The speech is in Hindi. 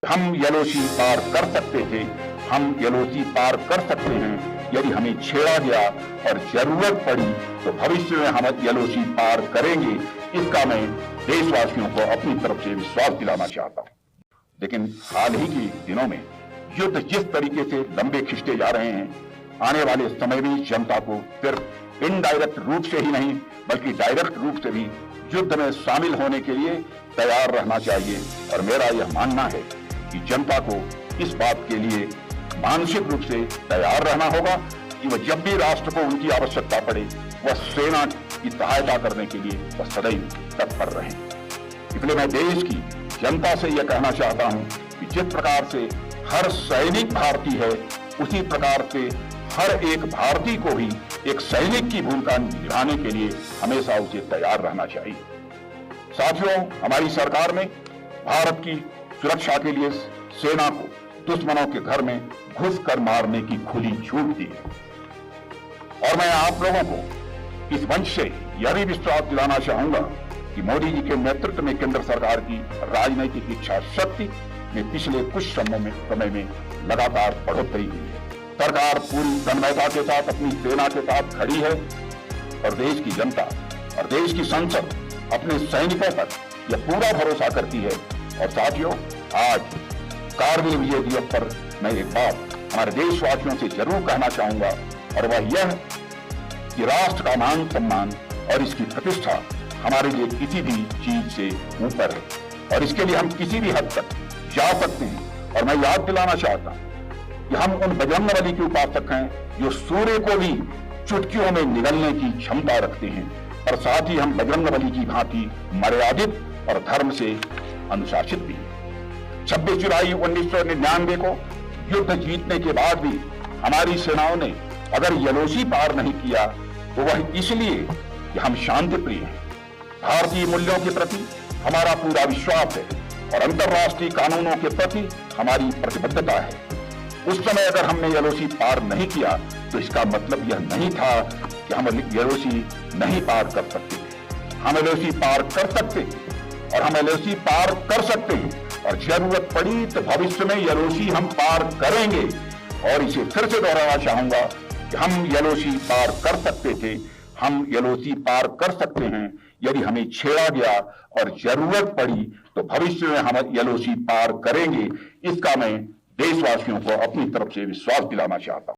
हम एलओसी पार कर सकते थे, हम एलओसी पार कर सकते हैं यदि हमें छेड़ा गया और जरूरत पड़ी तो भविष्य में हम एलओसी पार करेंगे। इसका मैं देशवासियों को अपनी तरफ से विश्वास दिलाना चाहता हूं। लेकिन हाल ही के दिनों में युद्ध जिस तरीके से लंबे खिंचते जा रहे हैं, आने वाले समय में जनता को सिर्फ इनडायरेक्ट रूप से ही नहीं बल्कि डायरेक्ट रूप से भी युद्ध में शामिल होने के लिए तैयार रहना चाहिए। और मेरा यह मानना है कि जनता को इस बात के लिए मानसिक रूप से तैयार रहना होगा कि वह जब भी राष्ट्र को उनकी आवश्यकता पड़े वह सेना की सहायता करने के लिए वह सदैव तत्पर रहे। इसलिए मैं देश की जनता से यह कहना चाहता हूं कि जिस प्रकार से हर सैनिक भारतीय है, उसी प्रकार से हर एक भारतीय को भी एक सैनिक की भूमिका निभाने के लिए हमेशा उसे तैयार रहना चाहिए। साथियों, हमारी सरकार ने भारत की सुरक्षा के लिए सेना को दुश्मनों के घर में घुसकर मारने की खुली छूट दी है। और मैं आप लोगों को इस मंच से यह भी विश्वास दिलाना चाहूंगा कि मोदी जी के नेतृत्व में केंद्र सरकार की राजनीतिक इच्छा शक्ति में पिछले कुछ समय में लगातार बढ़ोतरी हुई है। सरकार पूरी तन्मयता के साथ अपनी सेना के साथ खड़ी है और देश की जनता और देश की संसद अपने सैनिकों पर यह पूरा भरोसा करती है। और साथियों, आज कारगिल विजय दिवस पर मैं एक बात हमारे देशवासियों से जरूर कहना चाहूंगा और वह यह कि राष्ट्र का मान सम्मान और इसकी प्रतिष्ठा हमारे लिए किसी भी चीज से ऊपर है और इसके लिए हम किसी भी हद तक जा सकते हैं। और मैं याद दिलाना चाहता हूं कि हम उन बजरंगबली के उपासक हैं जो सूर्य को भी चुटकियों में निगलने की क्षमता रखते हैं और साथ ही हम बजरंगबली की भांति मर्यादित और धर्म से अनुशासित भी हैं। 26 जुलाई 1999 को युद्ध जीतने के बाद भी हमारी सेनाओं ने अगर एलओसी पार नहीं किया तो वह इसलिए कि हम शांति प्रिय हैं। भारतीय मूल्यों के प्रति हमारा पूरा विश्वास है और अंतर्राष्ट्रीय कानूनों के प्रति हमारी प्रतिबद्धता है। उस समय अगर हमने एलओसी पार नहीं किया तो इसका मतलब यह नहीं था कि हम एलओसी नहीं पार कर सकते। हम एलओसी पार कर सकते और हम एलओसी पार कर सकते हैं और जरूरत पड़ी तो भविष्य में एलओसी हम पार करेंगे। और इसे फिर से दोहराना चाहूंगा कि हम एलओसी पार कर सकते थे, हम एलओसी पार कर सकते हैं यदि हमें छेड़ा गया और जरूरत पड़ी तो भविष्य में हम एलओसी पार करेंगे। इसका मैं देशवासियों को अपनी तरफ से विश्वास दिलाना चाहता हूं।